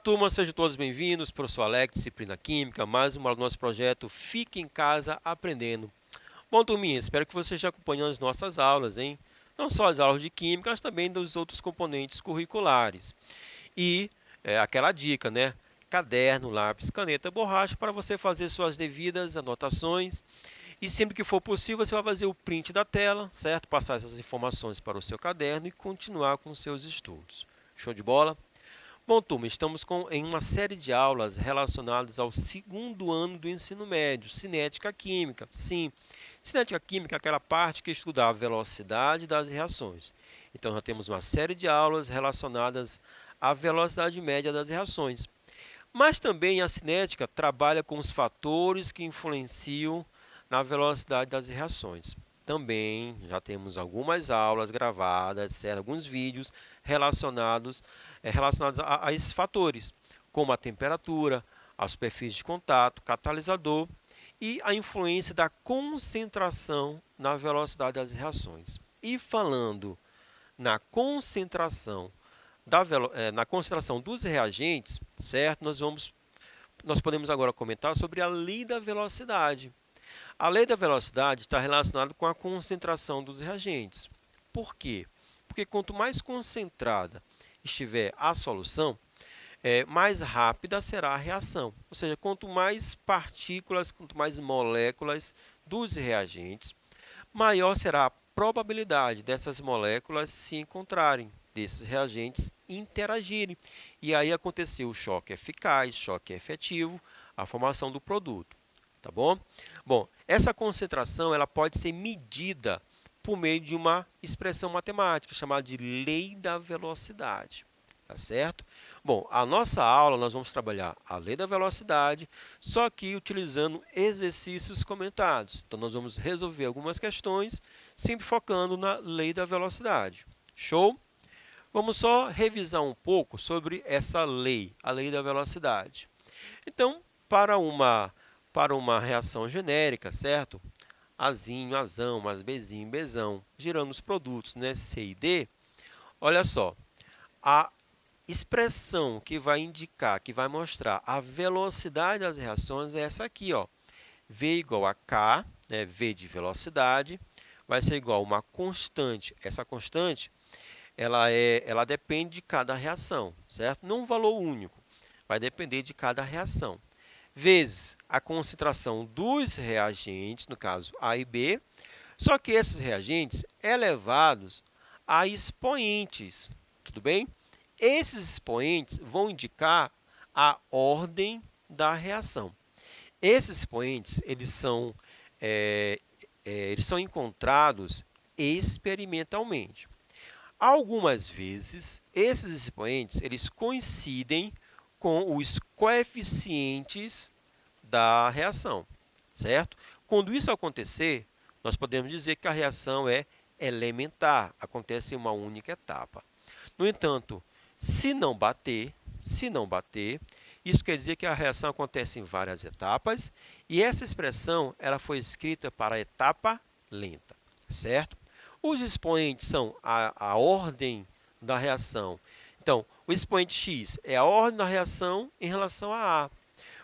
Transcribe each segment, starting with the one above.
turma, sejam todos bem-vindos. Professor Alex, disciplina Química, mais uma aula do nosso projeto Fique em Casa Aprendendo. Bom, turminha, espero que você já acompanhou as nossas aulas, hein? Não só as aulas de Química, mas também dos outros componentes curriculares. E aquela dica, né? Caderno, lápis, caneta, borracha, para você fazer suas devidas anotações. E sempre que for possível, você vai fazer o print da tela, certo? Passar essas informações para o seu caderno e continuar com os seus estudos. Show de bola? Bom, turma, estamos em uma série de aulas relacionadas ao segundo ano do ensino médio, cinética química. Sim, cinética química é aquela parte que estuda a velocidade das reações. Então, já temos uma série de aulas relacionadas à velocidade média das reações. Mas também a cinética trabalha com os fatores que influenciam na velocidade das reações. Também já temos algumas aulas gravadas, certo? Alguns vídeos relacionados a esses fatores, como a temperatura, a superfície de contato, catalisador e a influência da concentração na velocidade das reações. E falando na concentração na concentração dos reagentes, certo? Nós podemos agora comentar sobre a lei da velocidade. A lei da velocidade está relacionada com a concentração dos reagentes. Por quê? Porque quanto mais concentrada estiver a solução, mais rápida será a reação. Ou seja, quanto mais partículas, quanto mais moléculas dos reagentes, maior será a probabilidade dessas moléculas se encontrarem, desses reagentes interagirem. E aí aconteceu o choque eficaz, choque efetivo, a formação do produto. Tá bom? Bom, essa concentração ela pode ser medida por meio de uma expressão matemática chamada de lei da velocidade. Tá certo? Bom, a nossa aula nós vamos trabalhar a lei da velocidade, só que utilizando exercícios comentados. Então, nós vamos resolver algumas questões, sempre focando na lei da velocidade. Show? Vamos só revisar um pouco sobre essa lei, a lei da velocidade. Então, para uma reação genérica, certo? Azinho, azão, mais Bzinho, Bzão, girando os produtos, né? C e D, olha só, a expressão que vai indicar, que vai mostrar a velocidade das reações é essa aqui, ó. V igual a K, né? V de velocidade, vai ser igual a uma constante. Essa constante, ela depende de cada reação, certo? Não um valor único, vai depender de cada reação. Vezes a concentração dos reagentes, no caso A e B, só que esses reagentes elevados a expoentes, tudo bem? Esses expoentes vão indicar a ordem da reação. Esses expoentes, eles são encontrados experimentalmente. Algumas vezes, esses expoentes eles coincidem com os coeficientes da reação, certo? Quando isso acontecer, nós podemos dizer que a reação é elementar, acontece em uma única etapa. No entanto, se não bater, isso quer dizer que a reação acontece em várias etapas e essa expressão ela foi escrita para a etapa lenta, certo? Os expoentes são a ordem da reação. Então, o expoente x é a ordem da reação em relação a A.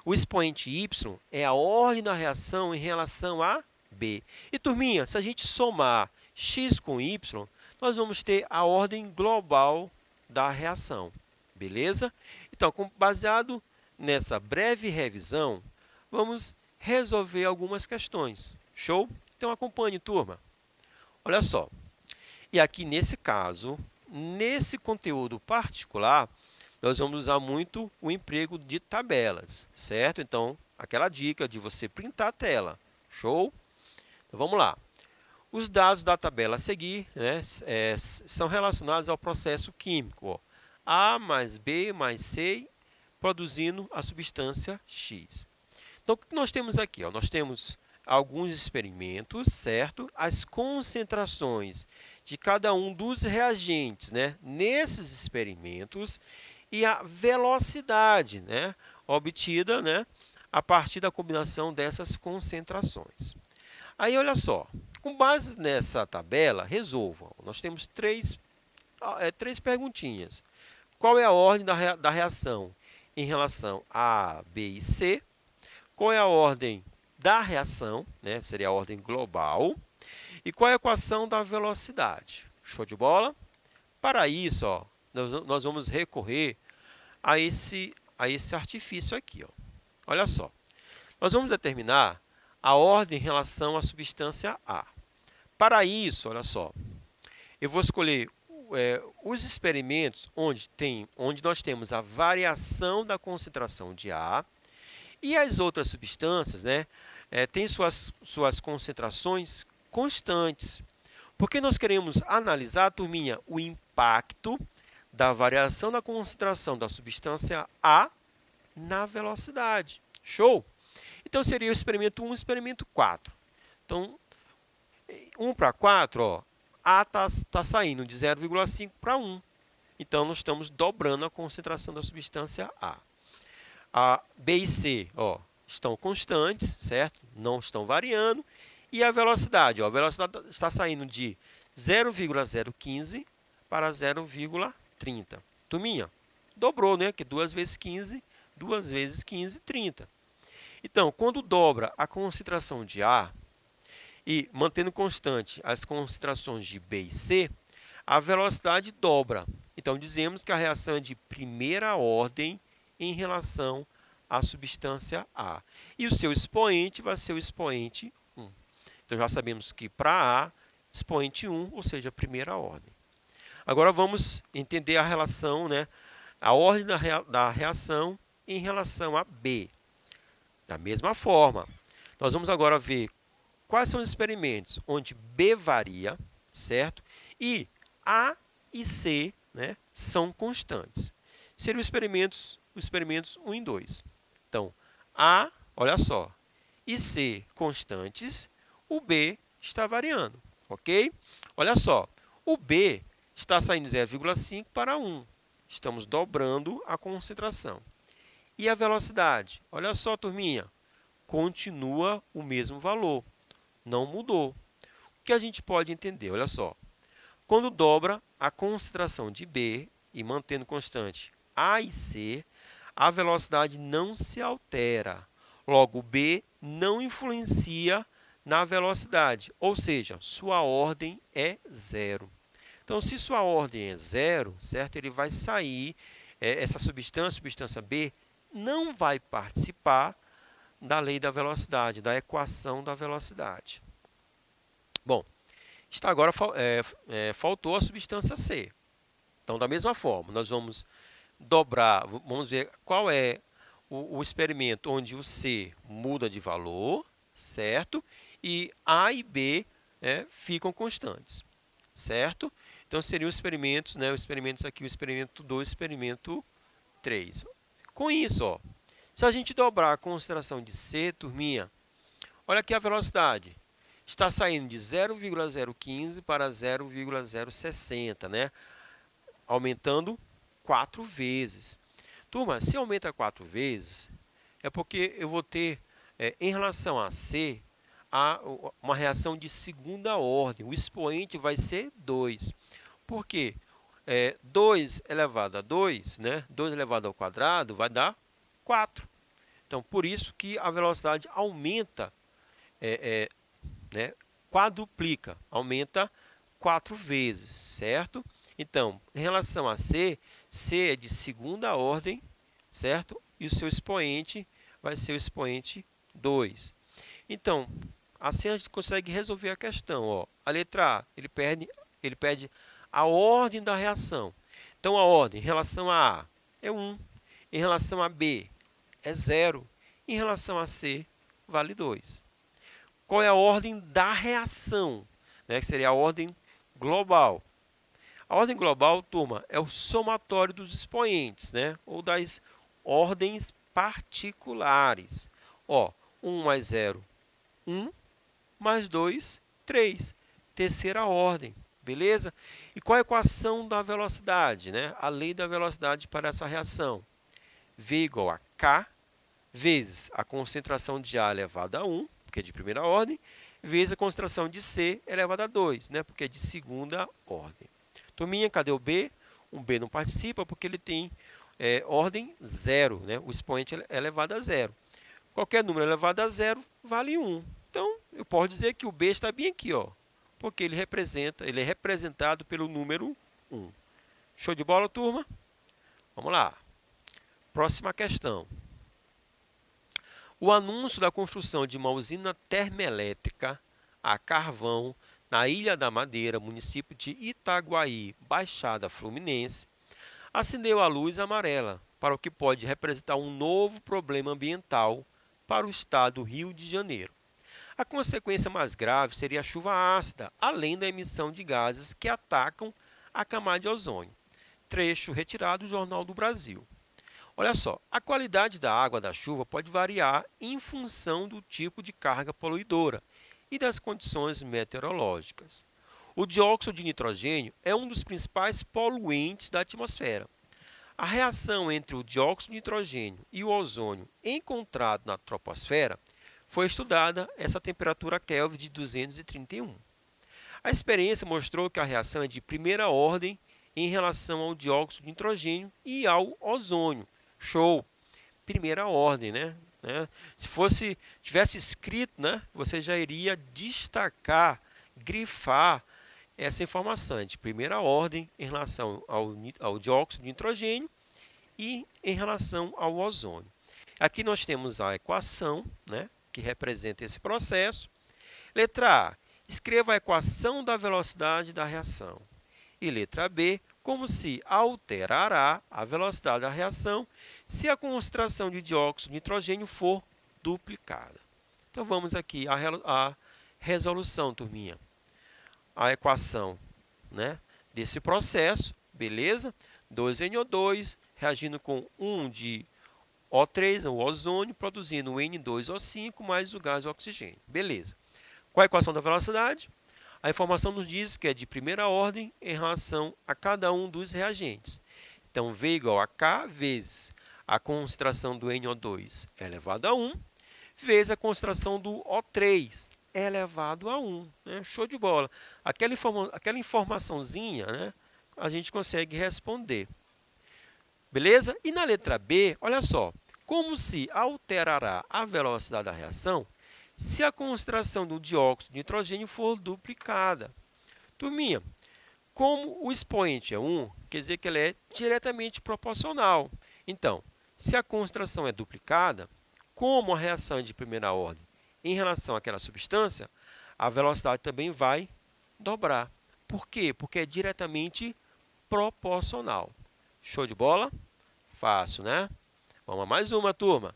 O expoente y é a ordem da reação em relação a B. E, turminha, se a gente somar x com y, nós vamos ter a ordem global da reação. Beleza? Então, baseado nessa breve revisão, vamos resolver algumas questões. Show? Então, acompanhe, turma. Olha só. E aqui, nesse caso, nesse conteúdo particular, nós vamos usar muito o emprego de tabelas, certo? Então, aquela dica de você printar a tela. Show? Então, vamos lá. Os dados da tabela a seguir, né, são relacionados ao processo químico. Ó. A mais B mais C, produzindo a substância X. Então, o que nós temos aqui? Ó? Nós temos alguns experimentos, certo? As concentrações de cada um dos reagentes, né, nesses experimentos e a velocidade, né, obtida, né, a partir da combinação dessas concentrações. Aí, olha só, com base nessa tabela, resolva. Nós temos três perguntinhas. Qual é a ordem da reação em relação a A, B e C. Qual é a ordem da reação, né? Seria a ordem global. E qual é a equação da velocidade? Show de bola? Para isso, ó, nós vamos recorrer a esse artifício aqui. Ó. Olha só, nós vamos determinar a ordem em relação à substância A. Para isso, olha só, eu vou escolher os experimentos onde nós temos a variação da concentração de A e as outras substâncias, né, têm suas concentrações constantes. Porque nós queremos analisar, turminha, o impacto da variação da concentração da substância A na velocidade. Show? Então, seria o experimento 1 e o experimento 4. Então, 1 para 4, ó, A está saindo de 0,5 para 1. Então, nós estamos dobrando a concentração da substância A. A B e C, ó, estão constantes, certo? Não estão variando. E a velocidade, ó, a velocidade está saindo de 0,015 para 0,30. Turminha, dobrou, né? Que 2 vezes 15, 2 vezes 15, 30. Então, quando dobra a concentração de A e mantendo constante as concentrações de B e C, a velocidade dobra. Então, dizemos que a reação é de primeira ordem em relação à substância A. E o seu expoente vai ser o expoente 1. Então, já sabemos que para A, expoente 1, ou seja, primeira ordem. Agora, vamos entender a relação, né, a ordem da reação em relação a B. Da mesma forma, nós vamos agora ver quais são os experimentos onde B varia, certo? E A e C, né, são constantes. Seriam os experimentos 1 e 2. Então, A, olha só, e C constantes, o B está variando, ok? Olha só, o B está saindo de 0,5 para 1. Estamos dobrando a concentração. E a velocidade? Olha só, turminha, continua o mesmo valor, não mudou. O que a gente pode entender? Olha só, quando dobra a concentração de B e mantendo constante A e C, a velocidade não se altera. Logo, B não influencia na velocidade, ou seja, sua ordem é zero. Então, se sua ordem é zero, certo? Ele vai sair, essa substância B, não vai participar da lei da velocidade, da equação da velocidade. Bom, agora faltou a substância C. Então, da mesma forma, nós vamos dobrar, vamos ver qual é o experimento onde o C muda de valor, certo? E A e B ficam constantes, certo? Então, seriam os experimentos, né? Os experimentos aqui, o experimento 2, o experimento 3. Com isso, ó, se a gente dobrar a concentração de C, turminha, olha aqui a velocidade. Está saindo de 0,015 para 0,060, né? Aumentando 4 vezes. Turma, se aumenta 4 vezes, é porque eu vou ter, em relação a C, uma reação de segunda ordem. O expoente vai ser 2. Por quê? 2 elevado a 2, né? 2 elevado ao quadrado vai dar 4. Então, por isso que a velocidade aumenta, né? Quadruplica, aumenta 4 vezes, certo? Então, em relação a C, C é de segunda ordem, certo? E o seu expoente vai ser o expoente 2. Então, assim a gente consegue resolver a questão. Ó. A letra A, ele pede a ordem da reação. Então, a ordem em relação a A é 1, em relação a B é 0, em relação a C vale 2. Qual é a ordem da reação? Né? Que seria a ordem global. A ordem global, turma, é o somatório dos expoentes, né? Ou das ordens particulares. Ó, 1 mais 0, 1, mais 2, 3. Terceira ordem, beleza? E qual a equação da velocidade, né? A lei da velocidade para essa reação. V igual a K vezes a concentração de A elevado a 1, porque é de primeira ordem, vezes a concentração de C elevado a 2, né? Porque é de segunda ordem. Turminha, cadê o B? O B não participa porque ele tem ordem zero, né? O expoente é elevado a zero. Qualquer número elevado a zero vale 1. Então, eu posso dizer que o B está bem aqui, ó, porque ele é representado pelo número 1. Show de bola, turma? Vamos lá. Próxima questão. O anúncio da construção de uma usina termoelétrica a carvão na Ilha da Madeira, município de Itaguaí, Baixada Fluminense, acendeu a luz amarela para o que pode representar um novo problema ambiental para o estado do Rio de Janeiro. A consequência mais grave seria a chuva ácida, além da emissão de gases que atacam a camada de ozônio. Trecho retirado do Jornal do Brasil. Olha só, a qualidade da água da chuva pode variar em função do tipo de carga poluidora e das condições meteorológicas. O dióxido de nitrogênio é um dos principais poluentes da atmosfera. A reação entre o dióxido de nitrogênio e o ozônio encontrado na troposfera foi estudada essa temperatura Kelvin de 231. A experiência mostrou que a reação é de primeira ordem em relação ao dióxido de nitrogênio e ao ozônio. Show! Primeira ordem, né? Se tivesse escrito, né, você já iria destacar, grifar essa informação de primeira ordem em relação ao dióxido de nitrogênio e em relação ao ozônio. Aqui nós temos a equação, né, que representa esse processo. Letra A, escreva a equação da velocidade da reação. E letra B, como se alterará a velocidade da reação se a concentração de dióxido de nitrogênio for duplicada. Então, vamos aqui à resolução, turminha. A equação, né, desse processo, beleza? 2NO2 reagindo com 1 de O3, o ozônio, produzindo o N2O5 mais o gás oxigênio. Beleza. Qual a equação da velocidade? A informação nos diz que é de primeira ordem em relação a cada um dos reagentes. Então, V igual a K vezes a concentração do NO2 elevado a 1, vezes a concentração do O3 elevado a 1. Né? Show de bola. Aquela informaçãozinha, né, a gente consegue responder. Beleza? E na letra B, olha só, como se alterará a velocidade da reação se a concentração do dióxido de nitrogênio for duplicada. Turminha, como o expoente é 1, quer dizer que ele é diretamente proporcional. Então, se a concentração é duplicada, como a reação é de primeira ordem em relação àquela substância, a velocidade também vai dobrar. Por quê? Porque é diretamente proporcional. Show de bola? Fácil, né? Vamos a mais uma, turma.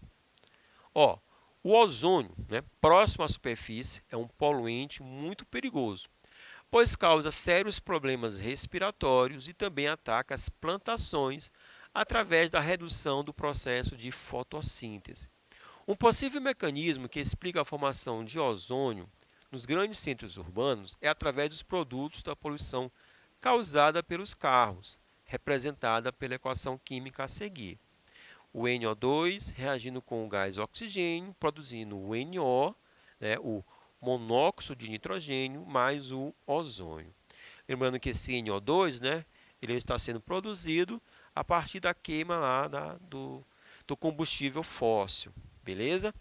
Ó, o ozônio, né, próximo à superfície, é um poluente muito perigoso, pois causa sérios problemas respiratórios e também ataca as plantações através da redução do processo de fotossíntese. Um possível mecanismo que explica a formação de ozônio nos grandes centros urbanos é através dos produtos da poluição causada pelos carros, representada pela equação química a seguir. O NO2 reagindo com o gás oxigênio, produzindo o NO, né, o monóxido de nitrogênio, mais o ozônio. Lembrando que esse NO2, né, ele está sendo produzido a partir da queima lá do combustível fóssil. Beleza?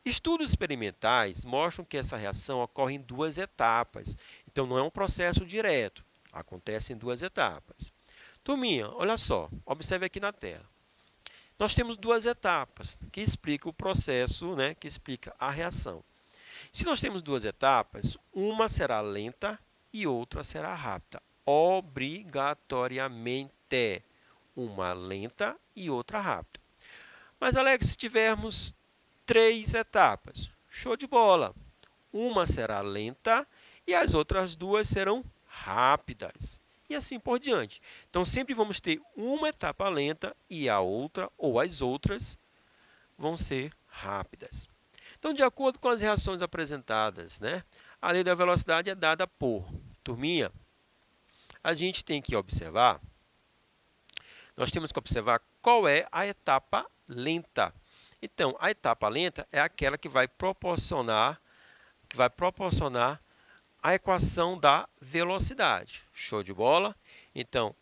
Estudos experimentais mostram que essa reação ocorre em duas etapas. Então, não é um processo direto. Acontece em duas etapas. Turminha, olha só. Observe aqui na tela. Nós temos duas etapas que explicam o processo, né, que explica a reação. Se nós temos duas etapas, uma será lenta e outra será rápida. Obrigatoriamente. Uma lenta e outra rápida. Mas, Alex, se tivermos 3 etapas, show de bola. Uma será lenta e as outras duas serão rápidas. E assim por diante. Então, sempre vamos ter uma etapa lenta e a outra, ou as outras, vão ser rápidas. Então, de acordo com as reações apresentadas, né, a lei da velocidade é dada por, turminha, a gente tem que observar, nós temos que observar qual é a etapa lenta. Então, a etapa lenta é aquela que vai proporcionar a equação da velocidade. Show de bola? Então,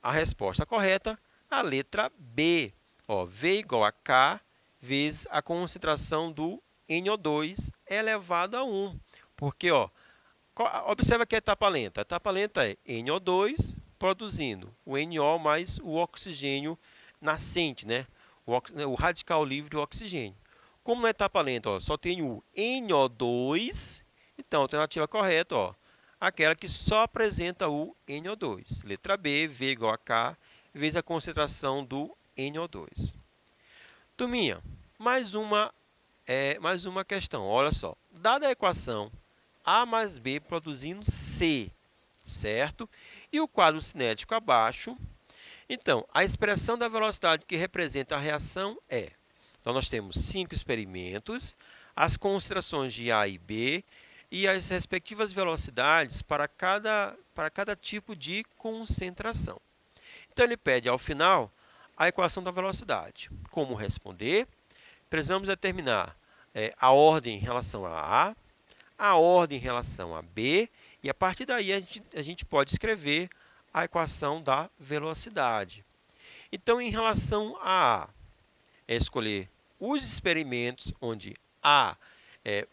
a resposta correta a letra B. Ó, V igual a K vezes a concentração do NO2 elevado a 1. Porque, ó, observa que a etapa lenta. A etapa lenta é NO2 produzindo o NO mais o oxigênio nascente, né? O radical livre do oxigênio. Como na etapa lenta, ó, só tem o NO2, então a alternativa correta, ó, aquela que só apresenta o NO2. Letra B, V igual a K, vezes a concentração do NO2. Turminha, mais uma questão. Olha só, dada a equação A mais B produzindo C, certo? E o quadro cinético abaixo. Então, a expressão da velocidade que representa a reação é... Então, nós temos 5 experimentos, as concentrações de A e B e as respectivas velocidades para cada tipo de concentração. Então, ele pede, ao final, a equação da velocidade. Como responder? Precisamos determinar a ordem em relação a A, ordem em relação a B, e a partir daí a gente pode escrever a equação da velocidade. Então, em relação a A, é escolher os experimentos onde A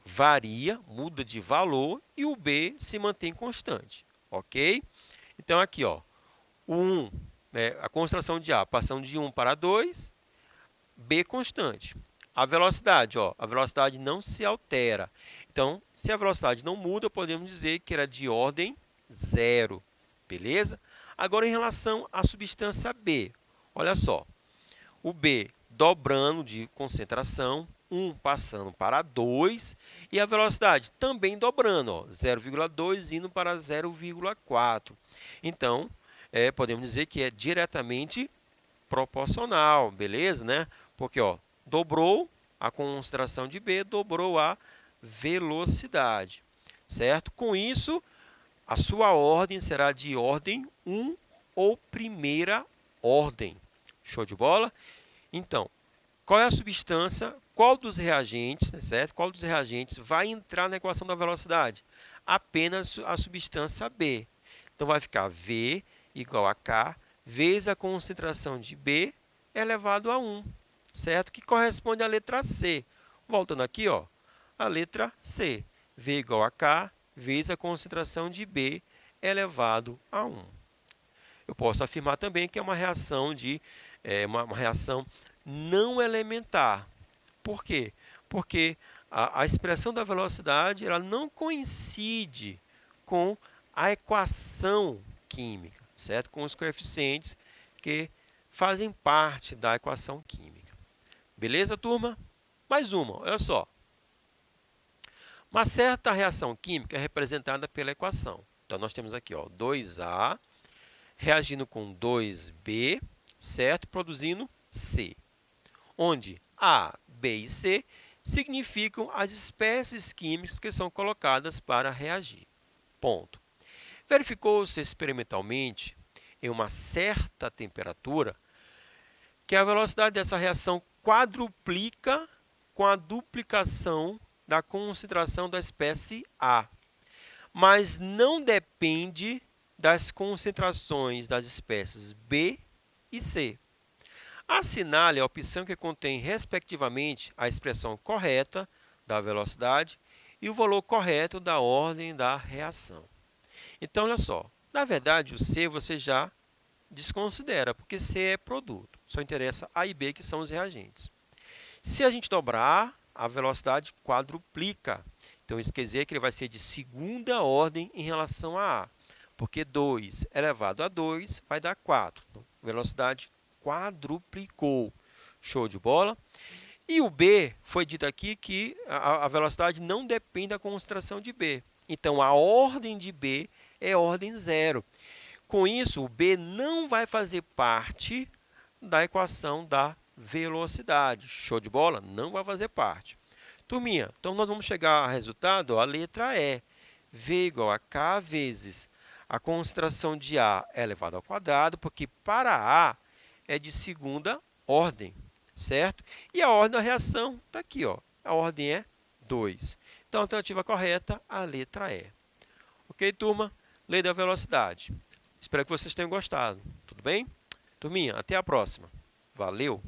varia, muda de valor, e o B se mantém constante, ok? Então, aqui, ó, o 1, a concentração de A passando de 1 para 2, B constante. A velocidade, ó, a velocidade não se altera. Então, se a velocidade não muda, podemos dizer que era de ordem 0, beleza? Agora, em relação à substância B, olha só, o B dobrando de concentração, 1 passando para 2, e a velocidade também dobrando, 0,2 indo para 0,4. Então, podemos dizer que é diretamente proporcional, beleza, né? Porque, ó, dobrou a concentração de B, dobrou a velocidade, certo? Com isso, a sua ordem será de ordem 1 ou primeira ordem. Show de bola? Então, qual é a substância, qual dos reagentes, certo? Qual dos reagentes vai entrar na equação da velocidade? Apenas a substância B. Então, vai ficar V igual a K vezes a concentração de B elevado a 1, certo? Que corresponde à letra C. Voltando aqui, ó, a letra C. V igual a K vezes a concentração de B elevado a 1. Eu posso afirmar também que é uma reação uma reação não elementar. Por quê? Porque a expressão da velocidade ela não coincide com a equação química, certo? Com os coeficientes que fazem parte da equação química. Beleza, turma? Mais uma, olha só. Uma certa reação química é representada pela equação. Então, nós temos aqui, ó, 2A reagindo com 2B, certo? Produzindo C, onde A, B e C significam as espécies químicas que são colocadas para reagir. Ponto. Verificou-se experimentalmente, em uma certa temperatura, que a velocidade dessa reação quadruplica com a duplicação da concentração da espécie A, mas não depende das concentrações das espécies B e C. Assinale a opção que contém, respectivamente, a expressão correta da velocidade e o valor correto da ordem da reação. Então, olha só, na verdade, o C você já desconsidera, porque C é produto, só interessa A e B, que são os reagentes. Se a gente dobrar, a velocidade quadruplica. Então, isso quer dizer que ele vai ser de segunda ordem em relação a A, porque 2 elevado a 2 vai dar 4. Então, velocidade quadruplicou. Show de bola? E o B, foi dito aqui que a velocidade não depende da concentração de B. Então, a ordem de B é ordem 0. Com isso, o B não vai fazer parte da equação da velocidade. Show de bola? Não vai fazer parte. Turminha, então nós vamos chegar ao resultado, a letra E. V igual a K vezes a concentração de A elevado ao quadrado, porque para A é de segunda ordem, certo? E a ordem da reação está aqui, ó. A ordem é 2. Então, a alternativa correta, a letra E. Ok, turma? Lei da velocidade. Espero que vocês tenham gostado. Tudo bem? Turminha, até a próxima. Valeu!